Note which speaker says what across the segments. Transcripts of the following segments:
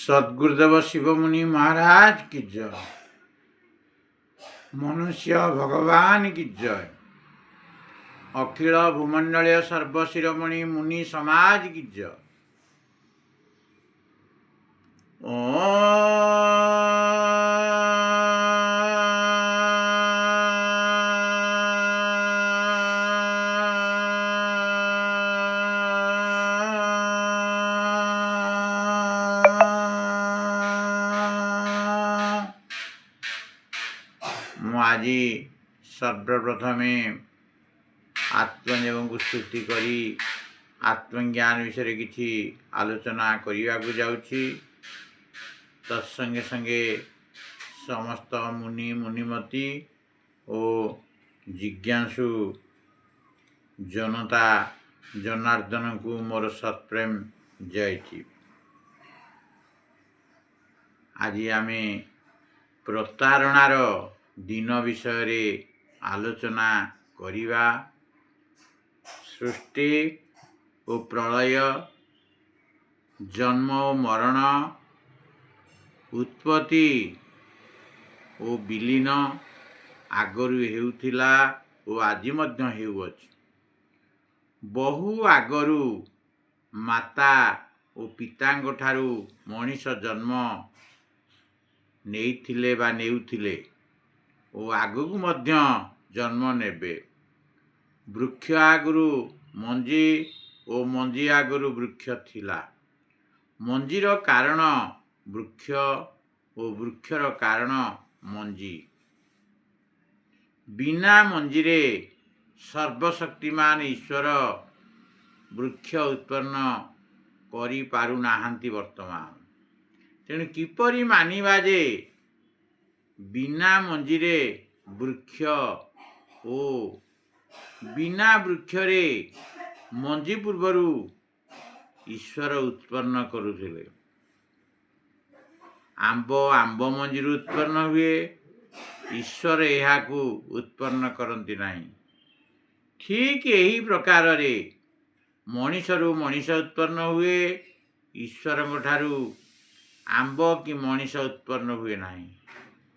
Speaker 1: सद्गुरुदेव शिवमुनि महाराज की जय। मनुष्य भगवान की जय। अखिल भूमंडलीय सर्वशिरोमणि मुनि समाज की जय। आज सर्वप्रथमे आत्मदेव को स्तुति करी आत्मज्ञान विषय किसी आलोचना करने को जाऊँगी। तत्संगे संगे समस्त मुनि मुनिमती और जिज्ञासु जनता जनार्दन को मोर सत्प्रेम जयची। आज आमे प्रतारणार दिन विषय आलोचना करिवा। सृष्टि और प्रलय, जन्म और मरण, उत्पत्ति और विलीन आगरू हेउथिला और आज मध्य हेउअछि। बहु आगरू माता और पितांग ठारू मनीष जन्म नेइथिले बा नेउथिले और आगकू मध्य जन्म नेबे। वृक्ष आगरू मंजी और मंजी आगरू वृक्ष थिला। मंजीर कारण वृक्ष और वृक्षर कारण मंजी। बिना मंजीरे सर्वशक्तिमान ईश्वर वृक्ष उत्पन्न करि पारु नाहांती वर्तमान। तेणु किपरि मानिबा जे बिना मंजीरे वृक्ष ओ बिना वृक्षरे मंजी पूर्वरु ईश्वर उत्पन्न करुथिले। आंब आंब मंजीर उत्पन्न हुए, ईश्वर एहाकू उत्पन्न करती नहीं। ठीक यही प्रकार रे मनीषरू मनीष उत्पन्न हुए, ईश्वर ठारू आंब कि मनीष उत्पन्न हुए नहीं।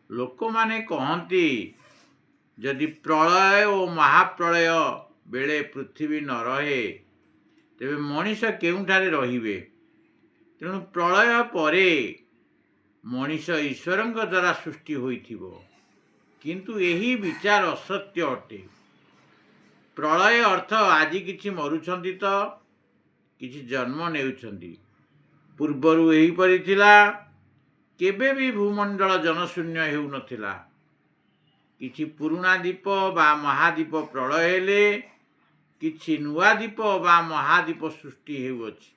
Speaker 1: लोक माने कहती जदि प्रलय और महाप्रलय बेले पृथ्वी न रहे तेबे मनीष केउठारे रहिबे। तेणु प्रलय परे मनीष ईश्वर द्वारा सृष्टि होइथिबो, किंतु यही विचार असत्य अटे। प्रलय अर्थ आज किछि मरुछंती तो किछि जन्म नेउछंती। पूर्वरु एही परि थिला, केबे भी भूमंडल जनशून्य हेउ नथिला। किछि पुरुणा दीप बा महादीप प्रलय हेले किछि नुआ दीप बा महादीप सृष्टि हेउअछि।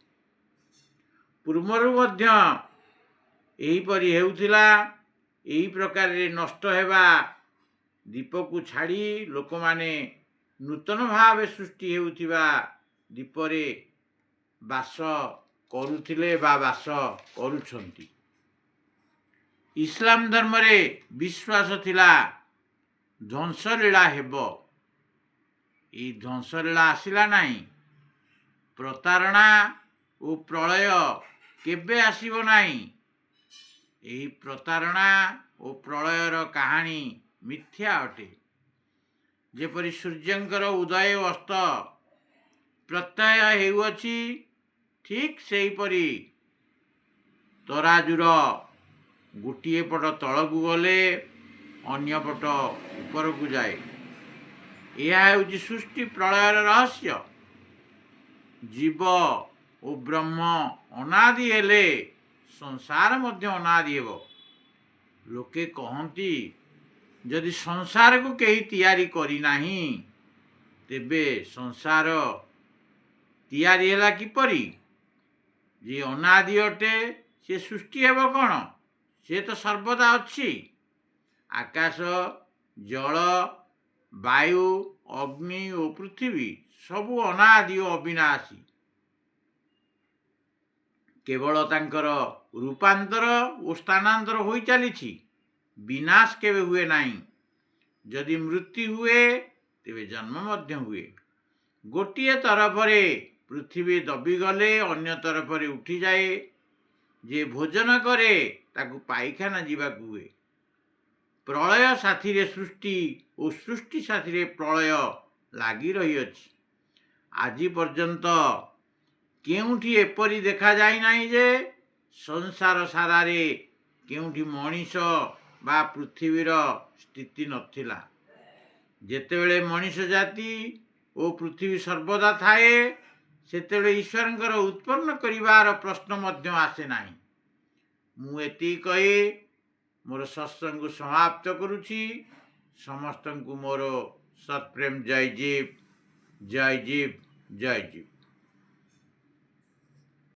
Speaker 1: पूर्वरु मध्य एही परि हेउथिला। एही प्रकार रे नष्ट हेबा दीप को छाड़ी लोक माने नूतन भाव सृष्टि हेउथिबा दीपरे बास करुथिले बा बास करुछंती। इस्लाम धर्म रे विश्वास थिला ध्वंसलीला हेबो। ई ध्वंसलीला आसिला नहीं। प्रतारणा और प्रलय केबे आसिबो नहीं। एही प्रतारणा और प्रलयर कहानी मिथ्या अटे। जेपरि सूर्यंकर उदय और अस्त प्रत्यय हेउअछि, ठीक सेहीपरि तराजुर गोटे पट तलकू गले अन्य पट ऊपर को जाए। यह हेउछि सृष्टि प्रलयर रहस्य। जीव और ब्रह्म अनादि हेले संसार मध्य अनादि हेबो। लोके कहती जदि संसार को कहीं तैयारी करी नाही तेबे संसार तैयारी हैला किपरि? जे अनादि अटे से सृष्टि हेबो कौन? से तो सर्वदा अच्छी। आकाश, जल, वायु, अग्नि और पृथ्वी सबु अनादि और अविनाशी। केवल तांकर रूपांतर और स्थानांतर होई चलीछि। विनाश केवे हुए नहीं। जदि मृत्यु हुए तेबे जन्म मध्य हुए। गोटे तरफ रे पृथ्वी दबी गले अन्य तरफ रे उठी जाए। ଯେ ଭୋଜନ କରେ ତାକୁ ପାଇଖାନା ଯିବାକୁ ହୁଏ। ପ୍ରଳୟ ସାଥିରେ ସୃଷ୍ଟି ଓ ସୃଷ୍ଟି ସାଥିରେ ପ୍ରଳୟ ଲାଗି ରହିଅଛି। ଆଜି ପର୍ଯ୍ୟନ୍ତ କେଉଁଠି ଏପରି ଦେଖାଯାଇ ନାହିଁ ଯେ ସଂସାର ସାରାରେ କେଉଁଠି ମଣିଷ ବା ପୃଥିବୀର ସ୍ଥିତି ନଥିଲା। ଯେତେବେଳେ ମଣିଷ ଜାତି ଓ ପୃଥିବୀ ସର୍ବଦା ଥାଏ, ସେତେବେଳେ ଈଶ୍ୱରଙ୍କର ଉତ୍ପନ୍ନ କରିବାର ପ୍ରଶ୍ନ ମଧ୍ୟ ଆସେ ନାହିଁ। ମୁଁ ଏତିକି କହି ମୋର ସତ୍ସଙ୍ଗକୁ ସମାପ୍ତ କରୁଛି। ସମସ୍ତଙ୍କୁ ମୋର ସତ୍ପ୍ରେମ ଜୟ ଜୀବ, ଜୟ ଜୀବ, ଜୟ ଜୀବ।